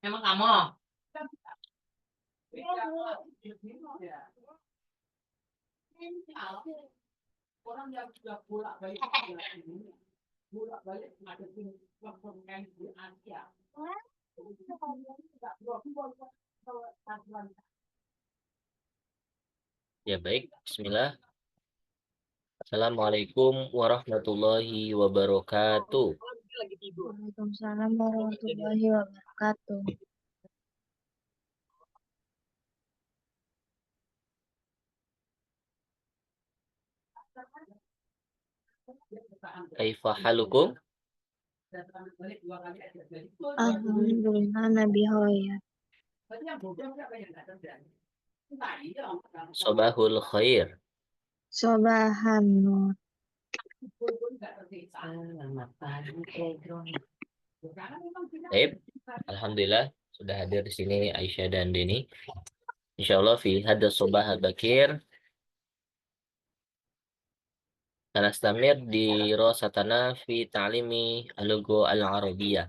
Emang kamu? Orang yang sudah bolak-balik ngadepin pemain di Asia. Ya baik, Bismillah. Assalamualaikum warahmatullahi wabarakatuh. Waalaikumsalam warahmatullahi wabarakatuh. Kaifa halukum? Alhamdulillah Nabi Hoya. Sobahul khair. Sobahan Nur. Baik, alhamdulillah sudah hadir di sini Aisyah dan Deni. Insyaallah fi hadha sobah al-bakir. Nastamir di rosatana fi ta'limi al-lugha al-arabiyyah.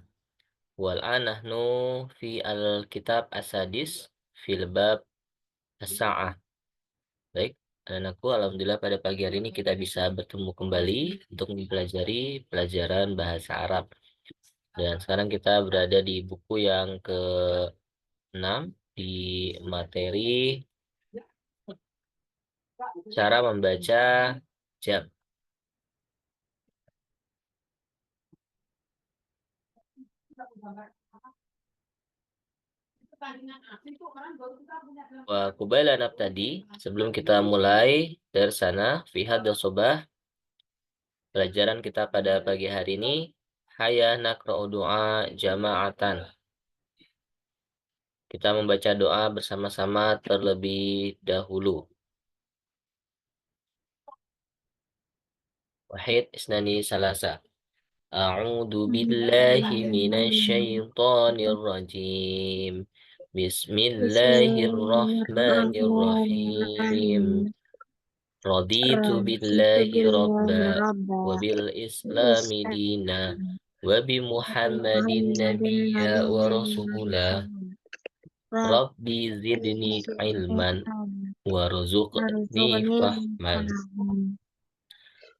Wal nahnu fi al-kitab asadis fil bab as-sa'ah. Baik, anakku, alhamdulillah pada pagi hari ini kita bisa bertemu kembali untuk mempelajari pelajaran bahasa Arab. Dan sekarang kita berada di buku yang ke-6 di materi cara membaca jam. Wa kubaila tadi, sebelum kita mulai dari sana fi hadha sobah, pelajaran kita pada pagi hari ini, haya naqra'u doa jama'atan. Kita membaca doa bersama-sama terlebih dahulu. Wahid isnani salasa. A'udzu billahi minasyaitonir rajim. Bismillahirrahmanirrahim. Bismillahirrahmanirrahim. Raditu Raditu billahi billahi rabba rabba. wa bil islami dina wa bi Muhammadin Muhammadin nabiyya wa nabiyyan rasula. rasul. Rabbi zidni ilman warzuqni Warzuqni fahman. fahman.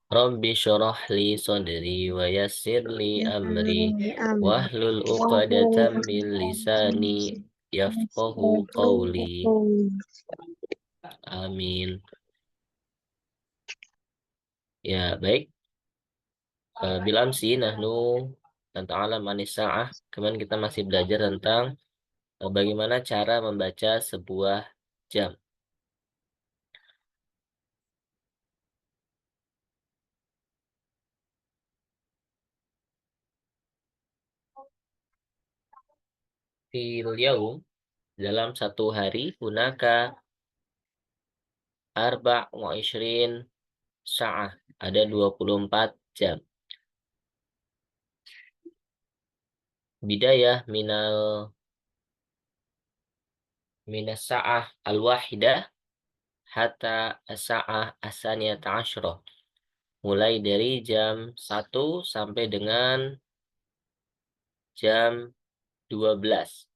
Rabbi syurah li sadri wa yassir li amri wahlul uqadatam min lisani yafqahu qawli. Amin. Ya, baik. Bilam sih nahnu tentang alam manisa'ah. Kemarin kita masih belajar tentang bagaimana cara membaca sebuah jam. Fil yaum, dalam satu hari, hunaka wa ishrin sa'ah. Ada 24 jam. Bidayah minas sa'ah al-wahidah hatta as-sa'ah as-saniyata asyrah. Mulai dari jam 1 sampai dengan jam 12.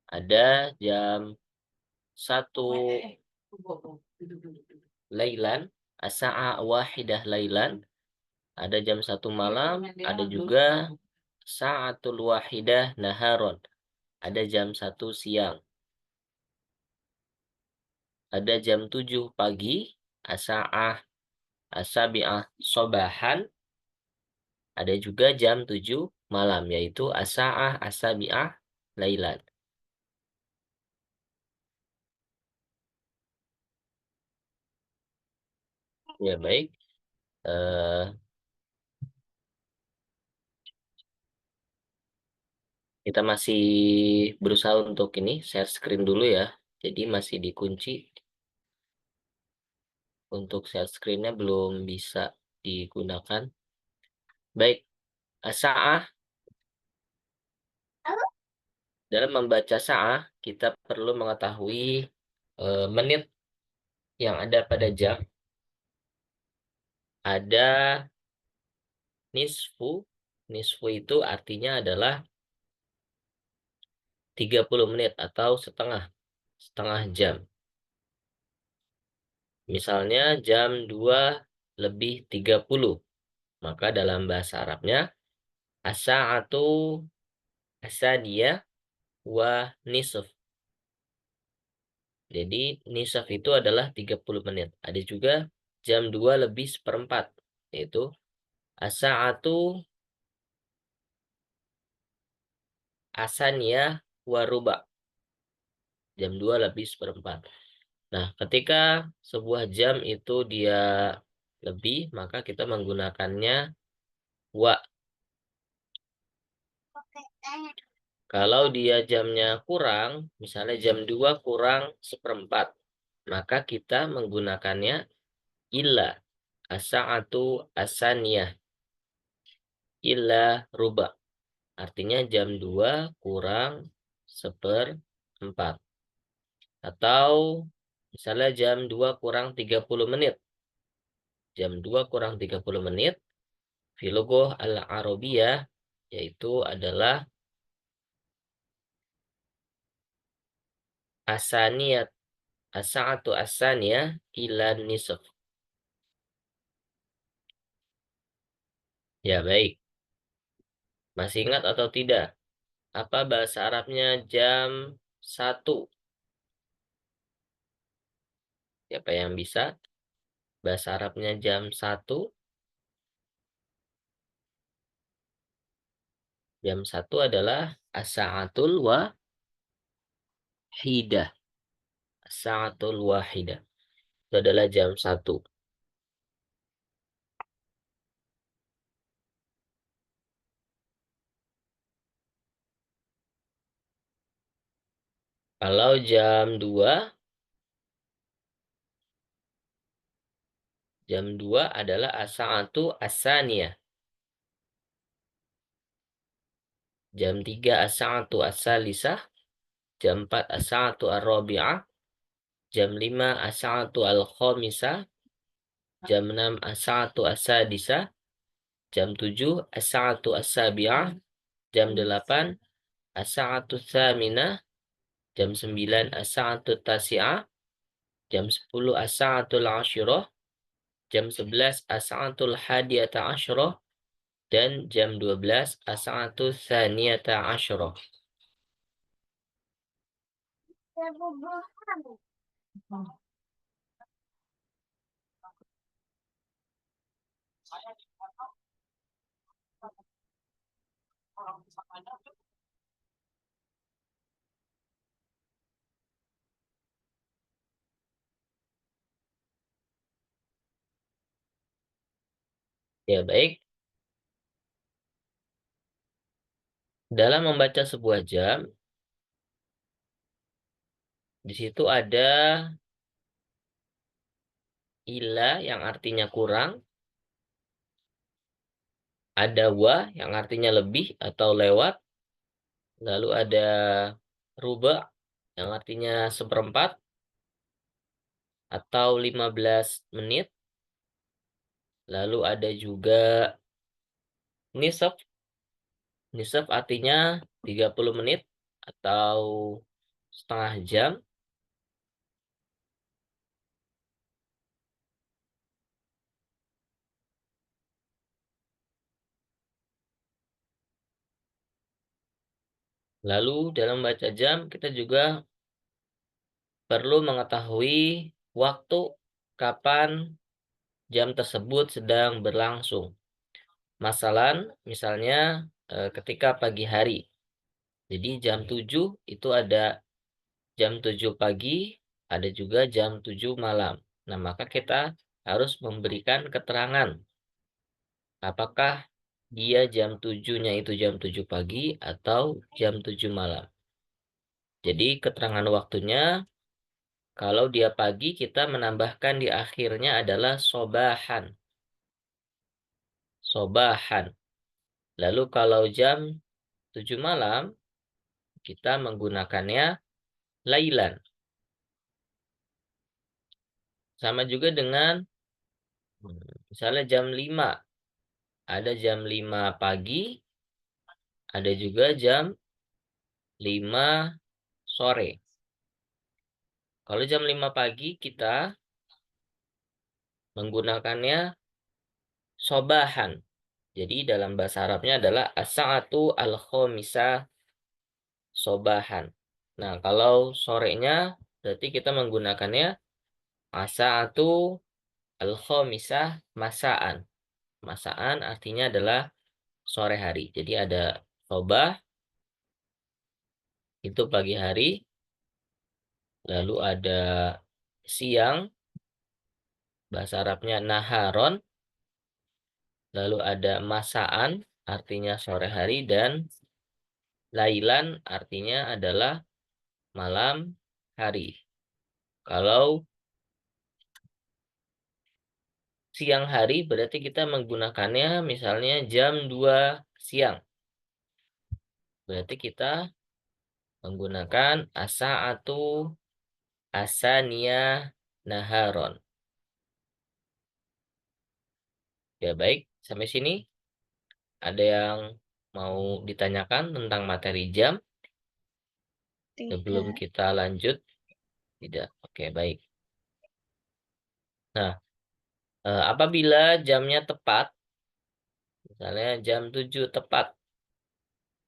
Ada jam 1 lailan, as-sa'ah wahidah lailan. Ada jam 1 malam, ada juga sa'atul wahidah naharon. Ada jam 1 siang. Ada jam 7 pagi, as-sa'ah as-sabi'ah sobahan. Ada juga jam 7 malam, yaitu as-sa'ah as-sabi'ah lailan. Ya baik. Kita masih berusaha untuk ini share screen dulu ya. Jadi masih dikunci. Untuk share screen-nya belum bisa digunakan. Baik. As-sa'ah Dalam membaca sa'ah, kita perlu mengetahui menit yang ada pada jam. Ada nisfu. Nisfu itu artinya adalah 30 menit atau setengah jam. Misalnya jam 2:30. Maka dalam bahasa Arabnya as-sa'atu as-saniyah wa nisf. Jadi nisf itu adalah 30 menit. Ada juga jam 2:04, yaitu as-sa'atu as-saniyah wa ruba. Jam 2:04. Nah, ketika sebuah jam itu dia lebih, maka kita menggunakannya wa. Kalau dia jamnya kurang, misalnya jam 2 kurang seperempat, maka kita menggunakannya illa. As-sa'atu as-saniyah illa ruba. Artinya jam 2 kurang seperempat. Atau misalnya jam 2 kurang 30 menit. Jam 2 kurang 30 menit. Fi lugah al-arabiyah, yaitu adalah asaniyat. As-sa'atu as-saniyah ila nisf. Ya, baik. Masih ingat atau tidak? Apa bahasa Arabnya jam 1? Siapa yang bisa? Bahasa Arabnya jam 1. Jam 1 adalah as-sa'atul wahidah. As-sa'atul wahidah. Itu adalah jam 1. Kalau jam 2 adalah as-sa'atu as-saniyah. Jam 3 as-sa'atu as-salisah. Jam 4 as-sa'atu ar-rabi'ah. Jam 5 as-sa'atu al-khamisah. Jam 6 as-sa'atu as-sadisah. Jam 7 as-sa'atu as-sabi'ah. Jam 8 as-sa'atu tsaminah. Jam 9 as-sa'atu tasi'ah. Jam 10 as-sa'atul ashirah. Jam 11 as-sa'atul hadiyata asyrah. Dan jam 12 as-sa'atu tsaniyata asyrah. Ya, baik. Dalam membaca sebuah jam, di situ ada ila yang artinya kurang, ada wa yang artinya lebih atau lewat, lalu ada ruba yang artinya seperempat atau 15 menit, lalu ada juga nisab. Nisab artinya 30 menit atau setengah jam. Lalu dalam baca jam kita juga perlu mengetahui waktu kapan jam tersebut sedang berlangsung. Misalnya ketika pagi hari. Jadi jam 7 itu ada jam 7 pagi, ada juga jam 7 malam. Nah, maka kita harus memberikan keterangan apakah dia jam 7-nya itu jam 7 pagi atau jam 7 malam. Jadi keterangan waktunya, kalau dia pagi kita menambahkan di akhirnya adalah sobahan. Sobahan. Lalu kalau jam 7 malam, kita menggunakannya lailan. Sama juga dengan misalnya jam 5. Ada jam 5 pagi, ada juga jam 5 sore. Kalau jam 5 pagi kita menggunakannya sobahan. Jadi dalam bahasa Arabnya adalah as-sa'atu al-khamisah sobahan. Nah, kalau sorenya berarti kita menggunakannya as-sa'atu al-khamisah masaan. Masaan artinya adalah sore hari. Jadi ada sobah itu pagi hari, lalu ada siang, bahasa Arabnya naharon, lalu ada masaan artinya sore hari, dan lailan artinya adalah malam hari. Kalau siang hari berarti kita menggunakannya misalnya jam 2 siang. Berarti kita menggunakan as-sa'atu asaniyah naharon. Ya baik, sampai sini ada yang mau ditanyakan tentang materi jam sebelum Tidak. kita lanjut? Tidak. Oke, baik. Nah, apabila jamnya tepat, misalnya jam 7 tepat,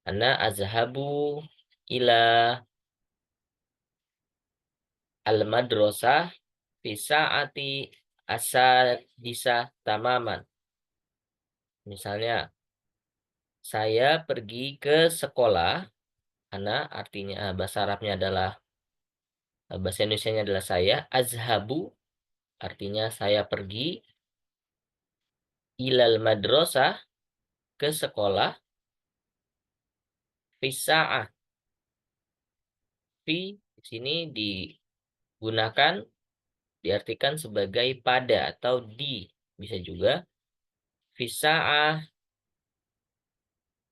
ana azhabu ila al-madrasah fi sa'ati asadisah tamaman. Misalnya, saya pergi ke sekolah, ana artinya bahasa Arabnya adalah bahasa Indonesianya adalah saya, azhabu artinya saya pergi, ilal madrasah ke sekolah, fi sa'ah. Fi di sini digunakan diartikan sebagai pada atau di, bisa juga fi sa'ah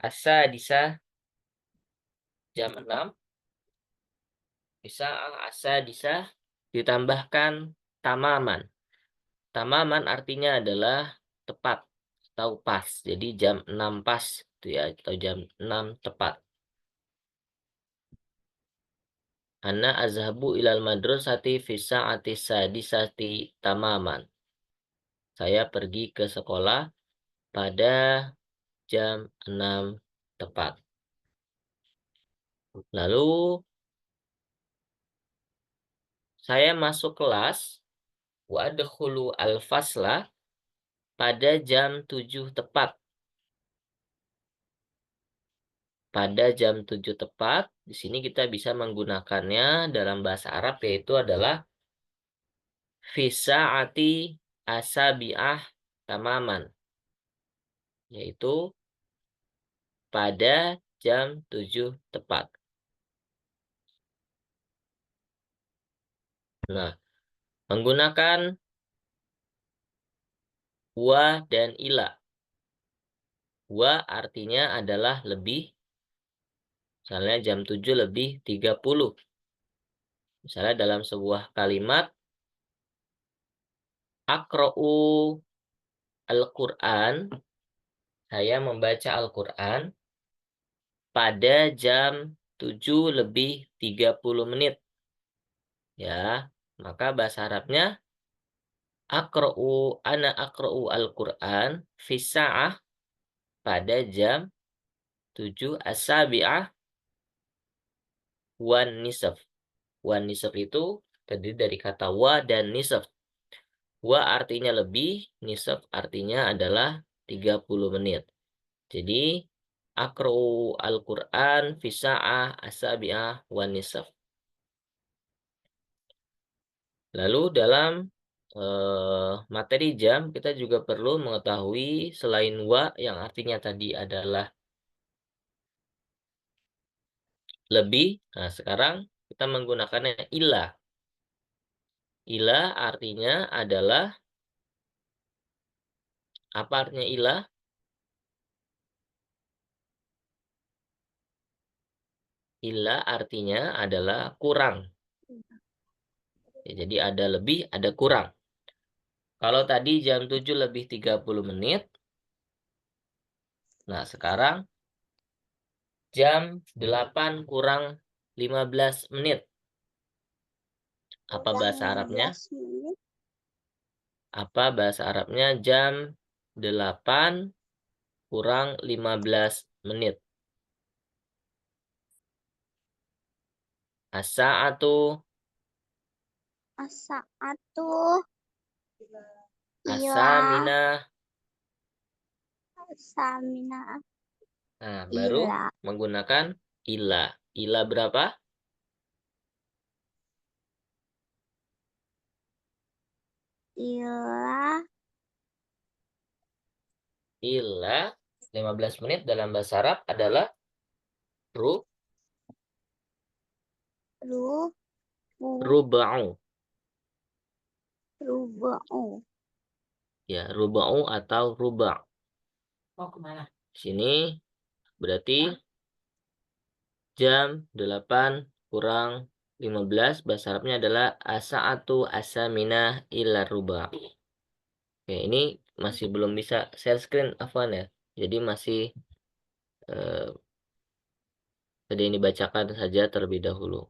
asadisah jam 6, bisa asadisah ditambahkan tamaman. Tamaman artinya adalah tepat atau pas. Jadi jam 6 pas itu ya, atau jam 6 tepat. Ana azhabu ilal madrasati fi sa'ati sadisati tamaman. Saya pergi ke sekolah pada jam 6 tepat. Lalu saya masuk kelas wa adkhulu al-fasla pada jam 7 tepat. Pada jam 7 tepat, di sini kita bisa menggunakannya dalam bahasa Arab yaitu adalah fi sa'ati asabi'ah tamaman. Yaitu pada jam 7 tepat. Nah, menggunakan wa dan ila. Wa artinya adalah lebih, misalnya jam 7 lebih 30. Misalnya dalam sebuah kalimat, akra'u al-Qur'an, saya membaca Al-Qur'an pada jam 7 lebih 30 menit. Ya, maka bahasa Arabnya ana akra'u al-Qur'an fi sa'ah pada jam 7 as-sabi'ah wan nisaf. Wan nisaf itu terdiri dari kata wa dan nisaf. Wa artinya lebih, nisaf artinya adalah 30 menit. Jadi, akra'u al-Qur'an fi sa'ah as-sabi'ah wan nisaf. Lalu dalam materi jam kita juga perlu mengetahui selain wa yang artinya tadi adalah lebih. Nah, sekarang kita menggunakannya ila. Ila artinya adalah, apa artinya ila? illa artinya adalah kurang. Ya, jadi ada lebih, ada kurang. Kalau tadi jam 7 lebih 30 menit, nah sekarang jam 8 kurang 15 menit. Apa bahasa Arabnya? 15 menit. Apa bahasa Arabnya jam 8 kurang 15 menit? As-sa'atu As-sa'atu ila as-saminah. samina Nah, baru ila menggunakan ila. Ila berapa? ila Ila 15 menit dalam bahasa Arab adalah ru ru ruba'u. ruba'u. Ya, ruba'u atau ruba'. Sini berarti jam 8 kurang 15 bahasa Arabnya adalah as-sa'atu as-saminah ila ruba'. Oke, ini masih belum bisa share screen Afwan ya. Jadi masih eh, tadi ini bacakan saja terlebih dahulu.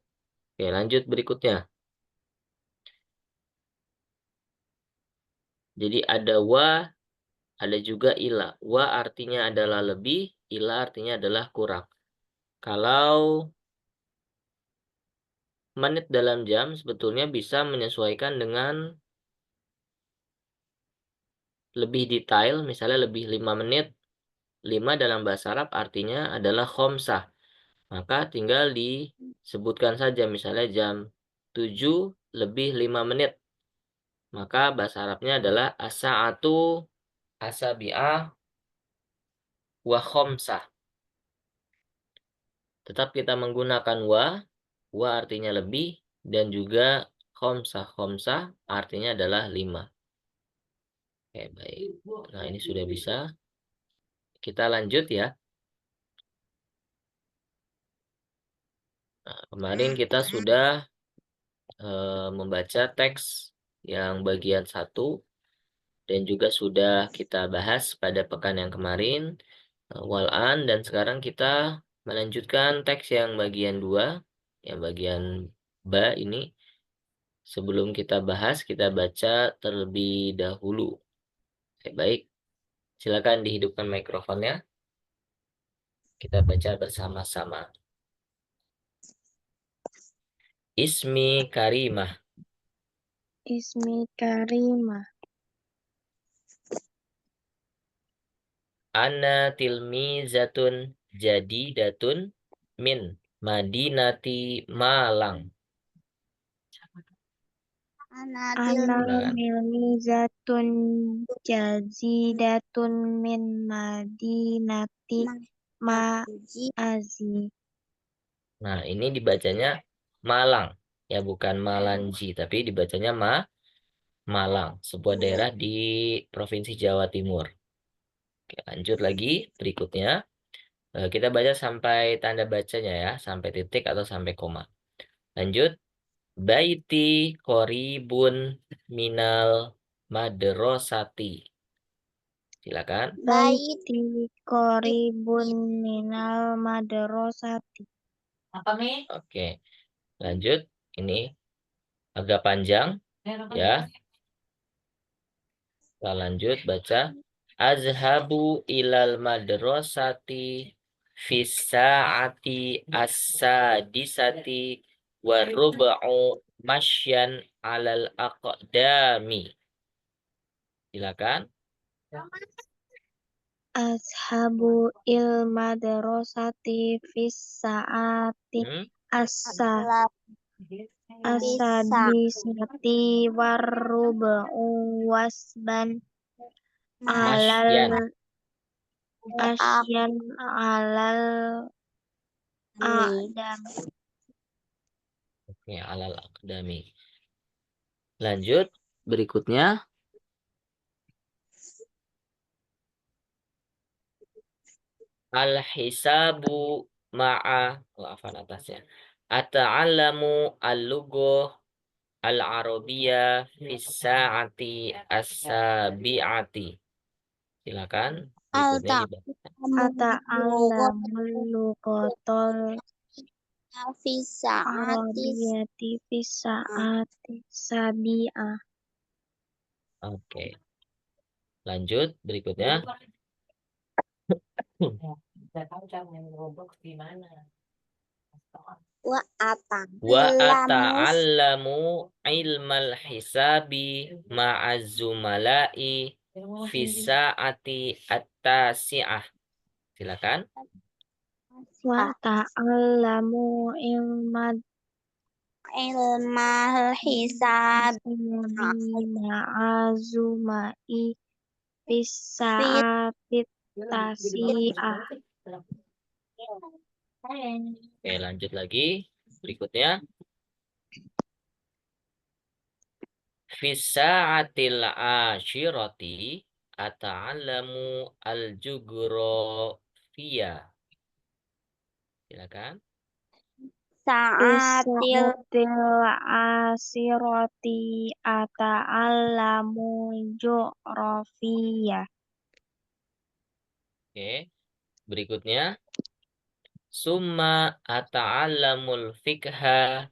Oke, lanjut berikutnya. Jadi ada wa, ada juga ila. Wa artinya adalah lebih, ila artinya adalah kurang. Kalau menit dalam jam sebetulnya bisa menyesuaikan dengan lebih detail, misalnya lebih 5 menit. 5 dalam bahasa Arab artinya adalah khomsah. Maka tinggal disebutkan saja misalnya jam 7 lebih 5 menit. Maka bahasa Arabnya adalah as-sa'atu asabi'ah wa khomsah. Tetap kita menggunakan wa artinya lebih, dan juga khomsah. Khomsah artinya adalah 5. Oke, baik. Nah, ini sudah bisa. Kita lanjut ya. Nah, kemarin kita sudah membaca teks yang bagian 1 dan juga sudah kita bahas pada pekan yang kemarin, wal'an, dan sekarang kita melanjutkan teks yang bagian 2, yang bagian ba ini. Sebelum kita bahas, kita baca terlebih dahulu. Oke, baik. Silakan dihidupkan mikrofonnya. Kita baca bersama-sama. Ismi Karimah. Ismi Karimah. Ana tilmizatun jadidatun min Madinati Malang. Anatil Ana Silakan. milmizatun jazidatun min madinati maji ma'azi. Nah, ini dibacanya Malang. Ya, bukan Malanji, tapi dibacanya Malang. Sebuah daerah di Provinsi Jawa Timur. Oke, lanjut lagi. Berikutnya. Kita baca sampai tanda bacanya ya. Sampai titik atau sampai koma. Lanjut. Baiti koribun minal madrasati. Silakan. bait Baiti koribun minal madrasati. Oke, lanjut. Ini agak panjang ya. Kita lanjut baca. Azhabu ilal madrasati fis sa'ati as-sadisati wa rub'u masyan alal aqdami. Silakan. Ashabu il madrasati fis saati Hmm. asa bisa asadisati warrubu wasban alal Masyan. asyan alal mi a'dam. Oke, alal aqdami. Lanjut. Berikutnya. Al-hisabu ma'a afan atasnya. Ata'allamu al-lughah al-arabiyyah fi sa'ati as-sabi'ati. Silakan berikutnya dibaca. Ata'allamul lughatal fi sa'atis arabiyyati fis sa'ati sabi'ah. Oke. Lanjut berikutnya. wa Wa ata'allamu ata'allamu ilmal hisabi ma'az zumala'i fi sa'ati at-tasi'ah. Silakan. Wa ta'allamu ilmad ilmal hisab hisabi ma'azumai fis fi sa'atit tasi'ah. Oke, lanjut lagi. Berikutnya. Fi sa'atil ashirati ata'allamu al-jughrafiyyah. Silakan. sa'atil Sa'atil asiroti ata'allamu ju'rafiyah. Oke. Berikutnya. Summa ata'allamul fikha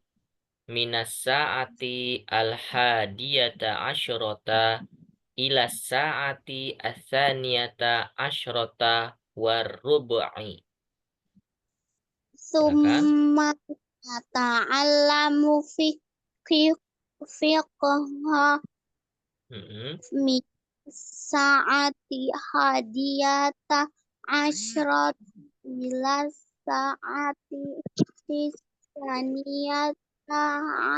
minas sa'ati al-hadiyata asyrata ila sa'ati as-saniyata asyrata warrubu'i. Silakan. summa ta'allamu fiqha min sa'ati hadiyata asyrat ila sa'ati tisaniyata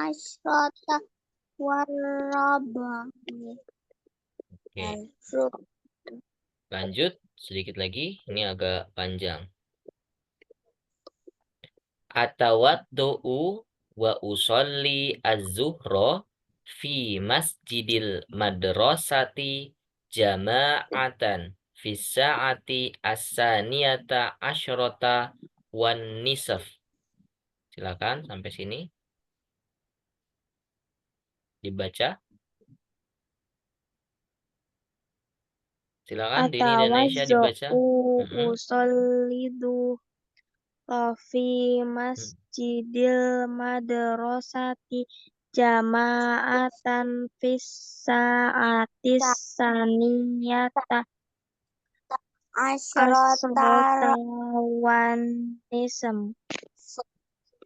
asyrata warraba'i. Oke. Lanjut sedikit lagi. Ini agak panjang. Atawaddu'u wa usolli az-zuhra fi masjidil madrasati jama'atan fi sa'ati as-saniyata asyrata wan nisaf. Silakan sampai sini. Dibaca. Silakan Dini dan Aisyah dibaca. Usollidu fi masjidil madrasati jama'atan fis sa'atis saniyata asyrata asrota wan nisam.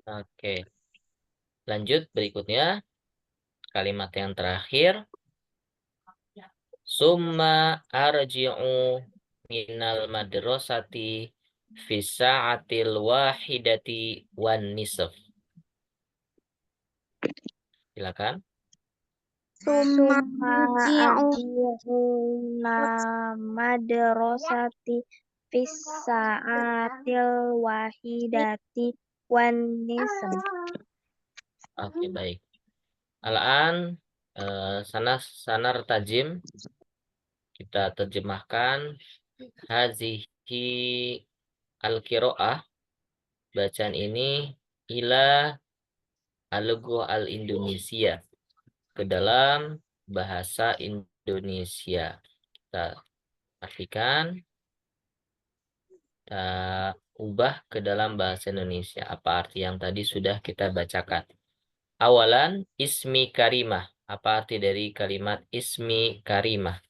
Oke. Lanjut berikutnya. Kalimat yang terakhir. Summa arji'u minal madrasati fi sa'atil wahidati wan nisf. Silakan. Summa arji'una madrasati fis sa'atil wahidati wan nisam. Oke, baik. Al-an sanar tajim kita terjemahkan hazihi al-qiraah, bacaan ini ila al-lugha al-Indonesia, ke dalam bahasa Indonesia. Kita artikan, kita ubah ke dalam bahasa Indonesia. Apa arti yang tadi sudah kita bacakan? Awalan, ismi karimah. Apa arti dari kalimat ismi karimah?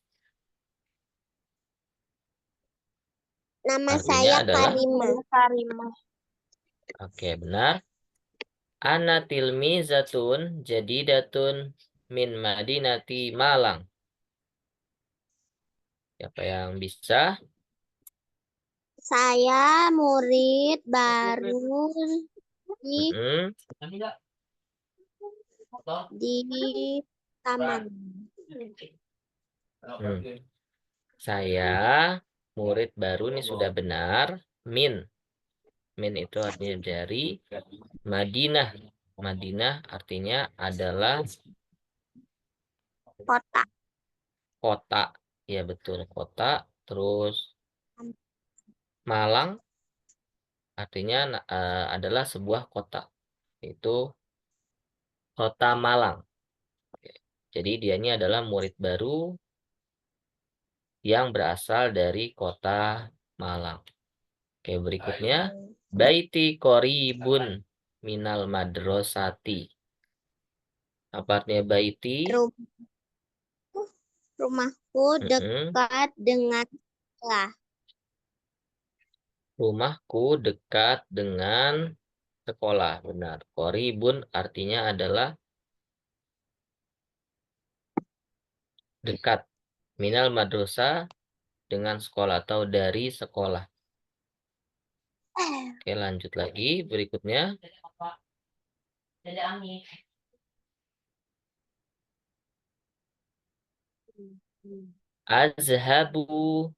Nama Artinya saya adalah Karimah. Oke, benar. Ana tilmizatun jadidatun min Madinati Malang. Siapa yang bisa? Saya murid baru di taman. Saya murid baru ini sudah benar. Min. Min itu artinya dari. Madinah. Madinah artinya adalah Kota. kota. Ya betul, kota. Terus Malang artinya adalah sebuah kota, yaitu Kota Malang. Jadi dia ini adalah murid baru yang berasal dari Kota Malang. Oke, berikutnya baiti qoribun minal madrasati. Apa artinya baiti? Rumahku dekat dengan sekolah. Rumahku dekat dengan sekolah. Benar. Qoribun artinya adalah dekat. Minal madrasah dengan sekolah atau dari sekolah. Oke, lanjut lagi. Berikutnya. Azhabu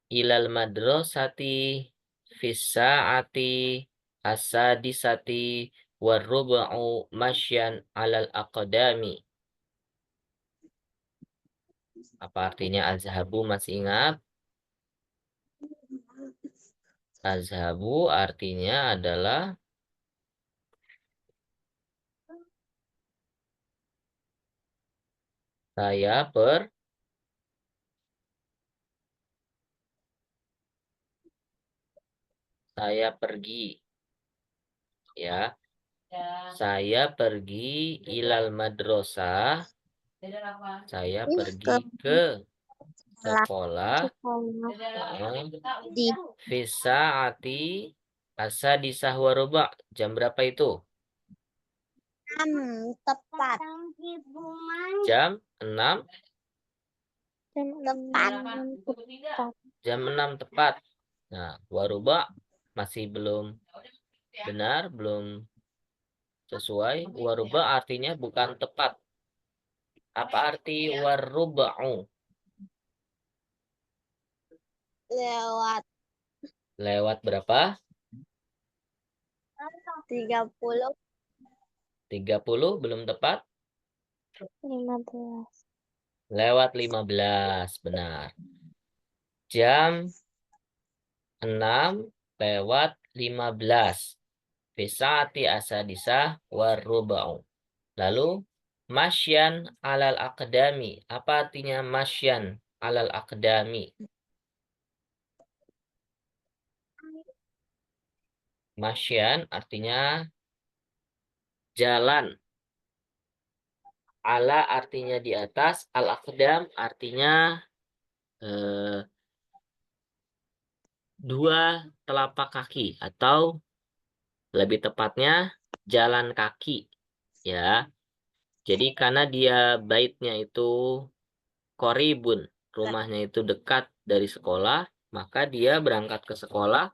ilal madrasati fis sa'ati as-sadisati warrub'u masyan alal aqdami. Apa artinya azhabu, masih ingat? Azhabu artinya adalah saya pergi, ya. Saya pergi ilal madrasah. Saya pergi ke sekolah Di fisaati asadisah waruba. Jam berapa itu? tepat. Jam 6. Tepat. Jam 6 tepat. Nah, waruba masih belum benar, belum sesuai. Waruba artinya bukan tepat. Apa arti waruba'u? Lewat Lewat berapa? 30. 30 belum tepat. 15. Lewat 15, benar. Jam 6 lewat 15. Fisaati asadisah waruba'u. Lalu masyan alal aqdami. Apa artinya masyan alal aqdami? Masyan artinya jalan. Ala artinya di atas. Al-aqdam artinya dua telapak kaki. Atau lebih tepatnya jalan kaki. Ya. Jadi karena dia baitnya itu qoribun. Rumahnya itu dekat dari sekolah. Maka dia berangkat ke sekolah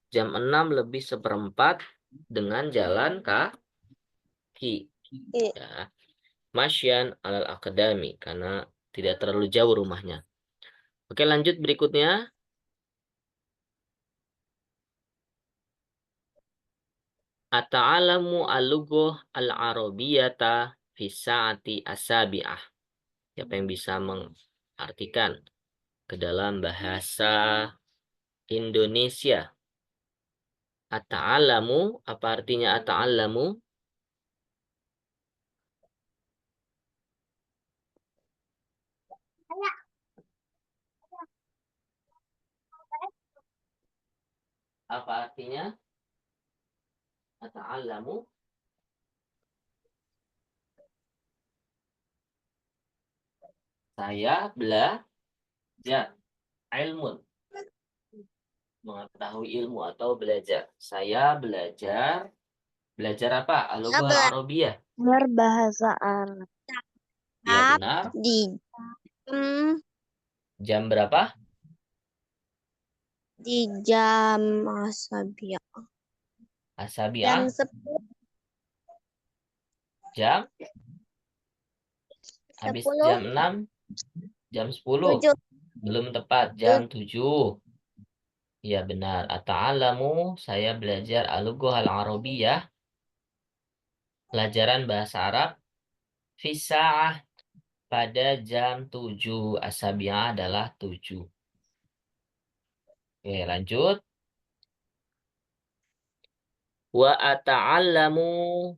jam 6 lebih seperempat dengan jalan kaki. Ya. Masyan alal akademi, karena tidak terlalu jauh rumahnya. Oke, lanjut berikutnya. Ata'alamu al-lughah al-arabiyyata fi sa'ati asabi'ah. Siapa yang bisa mengartikan ke dalam bahasa Indonesia? Ata'alamu, apa artinya ata'alamu? Apa artinya? Ata'alamu. Saya belajar ilmu. Mengetahui ilmu atau belajar. Saya belajar. Belajar apa? Al-lughah al-arabiyyah. Berbahasa Arab. Ya, benar. Di Jam berapa? jam Asabiah. Asabiah. Jam 10. Jam? Habis 10. jam 6. Jam 10. 7. Belum tepat. Jam 7. Ya, benar. Ata'alamu. Saya belajar al-lughah al-arabiyyah. Pelajaran bahasa Arab. Fisa'ah. Pada jam 7. Asabiah adalah 7. Oke, lanjut. Wa ata'allamu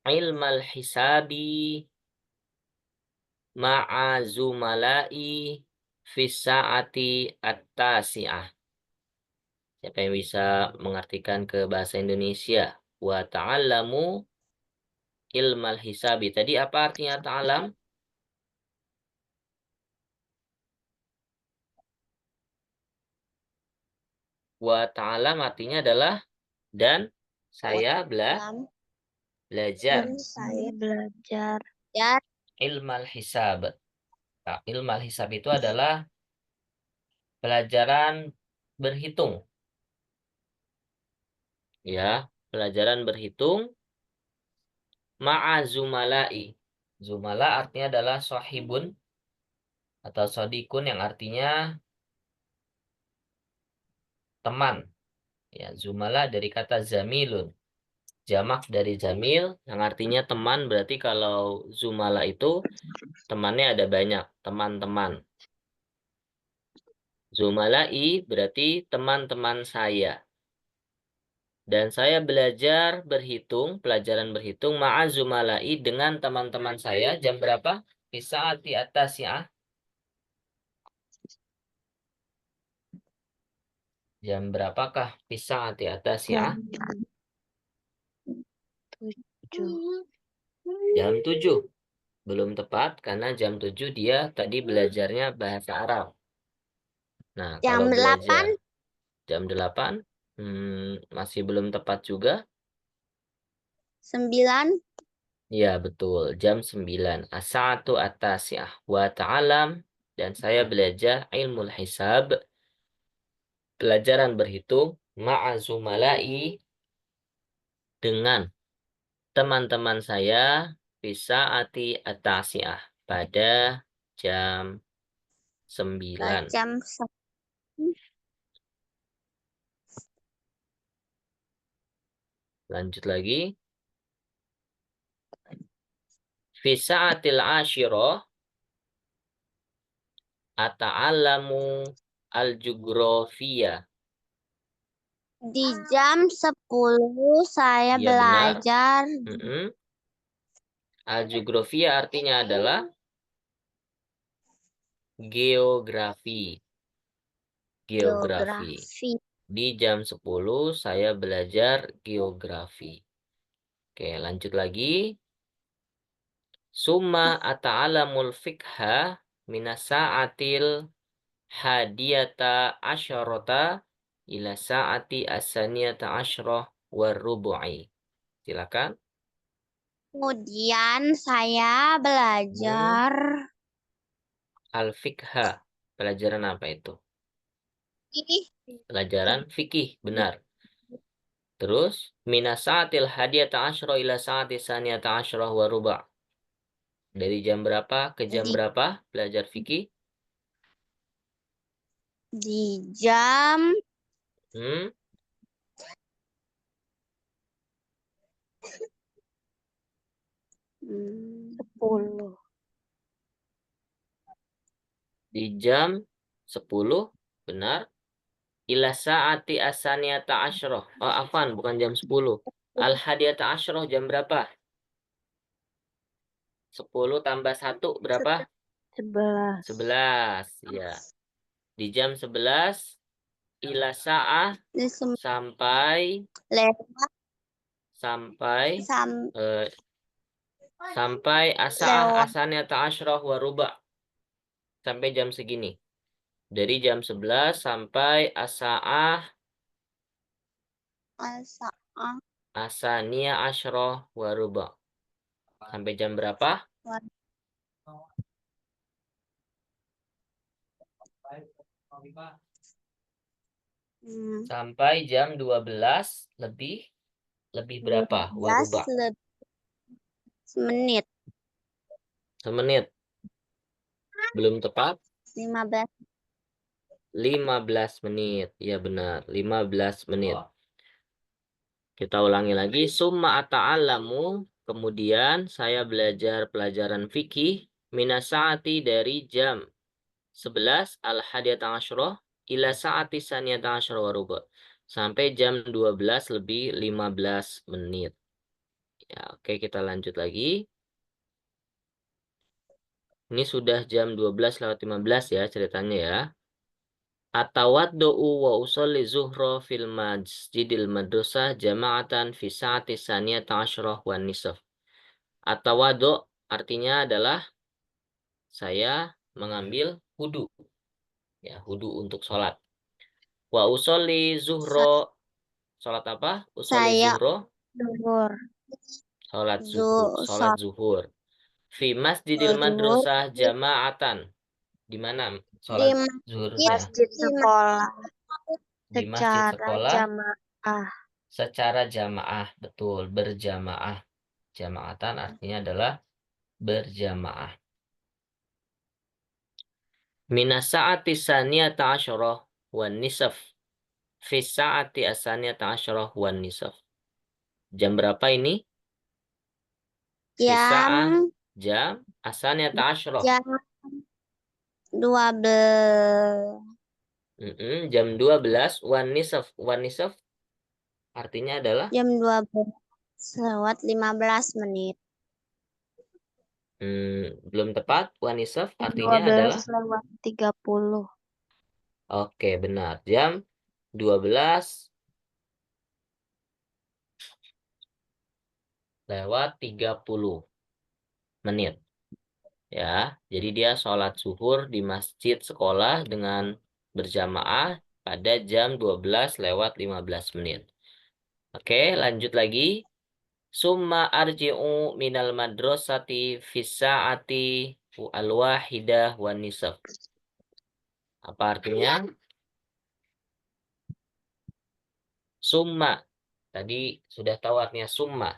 ilmal hisabi ma'a zumalai fi sa'ati at-tasi'ah. Siapa yang bisa mengartikan ke bahasa Indonesia? Wa ta'allamu ilmal hisabi. Tadi apa artinya ta'alam? Wa ta'alam artinya adalah dan saya Dalam belajar saya belajar belajar ilmal hisab. Nah, ilmal hisab itu adalah pelajaran berhitung. Ya, pelajaran berhitung ma'a zumalai. Zumala artinya adalah sahibun atau sodikun yang artinya teman. Ya, zumala dari kata zamilun. Jamak dari jamil yang artinya teman, berarti kalau zumala itu temannya ada banyak, teman-teman. Zumalai berarti teman-teman saya. Dan saya belajar berhitung, pelajaran berhitung ma'a zumalai dengan teman-teman saya jam berapa? Di saat di atas ya. Jam berapakah di saat di atas ya? jam 7. Jam 7. Belum tepat karena jam 7 dia tadi belajarnya bahasa Arab. Nah, jam kalau 8 belajar jam 8 masih belum tepat juga. 9 Ya, betul. Jam 9. As-sa'atu at-tasi'ah wa ta'alam. Dan saya belajar ilmu hisab. Pelajaran berhitung. Ma'azumalai. Dengan teman-teman saya. Fisa'ati at-tasi'ah. Pada jam 9. jam Lanjut lagi. Fisa'atil asyirah. Ata'alamu al-jugrafiyah. di jam 10 saya Iya, benar. belajar Al-jugrafiyah artinya adalah geografi. Geografi. geografi. Di jam 10 saya belajar geografi. Oke, lanjut lagi. Summa ata'alamul fikha minasa'atil hadiyata asyarata ila sa'ati asaniyata asyroh warubu'i. Silakan. Kemudian saya belajar Al-fikha. Pelajaran apa itu? ini Pelajaran fikih, benar. Terus, minasa'atil hadiyata asyroh ila sa'ati saniyata asyroh waruba'. Dari jam berapa ke jam di, berapa belajar fikih? di jam Hmm? hmm, 10. Di jam 10, benar. Ila sa'ati asaniyata asyroh. Oh, afan, bukan jam 10. Al-hadiyata asyroh jam berapa? 10 tambah 1 berapa? 11. 11. Ya. Di jam 11, ila sa'ah sampai lewat sampai sam, eh, sampai asa'ah lewat asaniyata asyroh waruba. Sampai jam segini. Dari jam 11 sampai asa'ah asaniya asyroh waruba. Sampai jam berapa? Sampai jam 12 lebih berapa? 12 Waruba. menit. Semenit. Belum tepat? 15 15 menit. Ya benar, 15 menit. Kita ulangi lagi. Summa ata'allamu. Kemudian saya belajar pelajaran fikih. Minasa'ati dari jam 11 al-hadiyata asyroh ila sa'ati saniyata asyroh waruba. sampai jam 12 lebih 15 menit. Ya, oke, kita lanjut lagi. Ini sudah jam 12 lewat 15 ya ceritanya ya. Atawaddu'u wa usolli zuhra fil masjidil madrasah jama'atan fi sa'ati saniyata asyrah wan nisaf. Atawaddu artinya adalah saya mengambil wudu. Ya, wudu untuk sholat. Wa usolli zuhro. Sholat apa? Usolli Saya zuhro. Duhur. Sholat zuhur. Sholat zuhur. Fi masjidil zuhur madrasah jama'atan. Di mana di sholat masjid zuhurnya? Masjid sekolah Di masjid secara sekolah jamaah. secara jamaah. Betul, berjamaah. Jama'atan artinya adalah berjamaah. Minas sa'ati saniyata asyarah wan nisaf. Fi sa'ati asaniyata asyarah wan nisaf. Jam berapa ini? Fi sa'ah jam jam asaniyata asyarah. jam 12 Jam 12 wan nisaf. Wan nisaf artinya adalah jam 12 lewat 15 menit. belum tepat. Wan nisaf artinya 12 adalah lewat 30. oke, benar. Jam 12 lewat 30 menit. Ya, jadi dia sholat zuhur di masjid sekolah dengan berjamaah pada jam 12 lewat 15 menit. Oke, lanjut lagi. Summa arji'u minal madrasati fis-sa'ati al-wahidah wan nisaf. Apa artinya? Summa. Tadi sudah tahu artinya summa.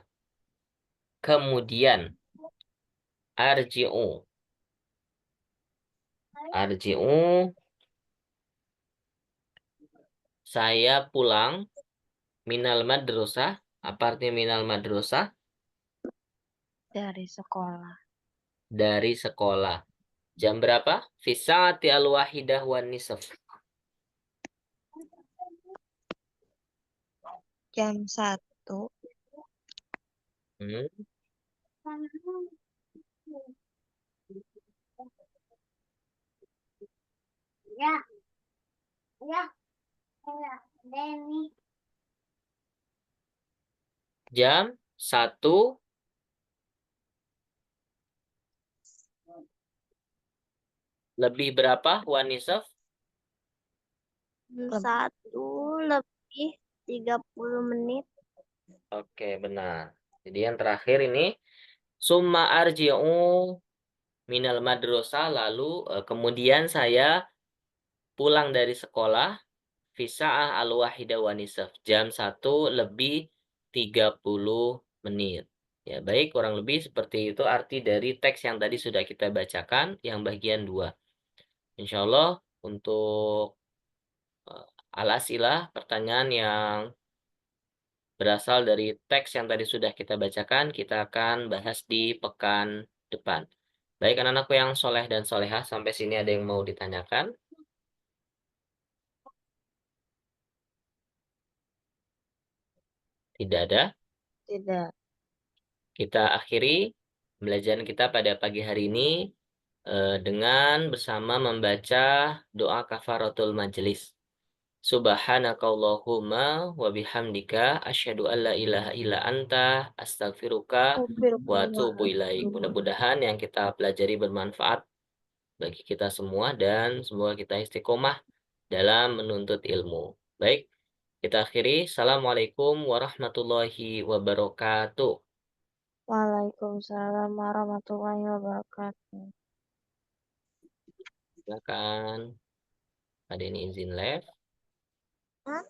Kemudian arji'u. Arji'u, saya pulang minal madrasah. Apa artinya minal madrasah? Dari sekolah. Dari sekolah. Jam berapa? Fisa'ati al-wahidah wan nisaf. Jam 1. Hmm. Ya, ya, ya, Denny. Jam 1 lebih berapa wan nisaf? 1 lebih 30 menit. Oke, benar. Jadi yang terakhir ini summa arji'u minal madrasah, lalu kemudian saya pulang dari sekolah fisa'ah al-wahidah wan nisaf. Jam 1 lebih 30 menit. Ya, baik, kurang lebih seperti itu arti dari teks yang tadi sudah kita bacakan yang bagian 2. Insya Allah untuk al-asilah pertanyaan yang berasal dari teks yang tadi sudah kita bacakan, kita akan bahas di pekan depan. Baik, anak-anakku yang soleh dan solehah, sampai sini ada yang mau ditanyakan? Tidak ada? Tidak. Kita akhiri pembelajaran kita pada pagi hari ini dengan bersama membaca doa kafaratul majelis. Subhanakallahumma wa bihamdika asyhadu an la ilaha illa anta astaghfiruka wa atubu ilaik. Mudah-mudahan yang kita pelajari bermanfaat bagi kita semua dan semoga kita istiqomah dalam menuntut ilmu. Baik, kita akhiri. Assalamualaikum warahmatullahi wabarakatuh. Waalaikumsalam warahmatullahi wabarakatuh. Silakan. Ada ini izin live. Hah?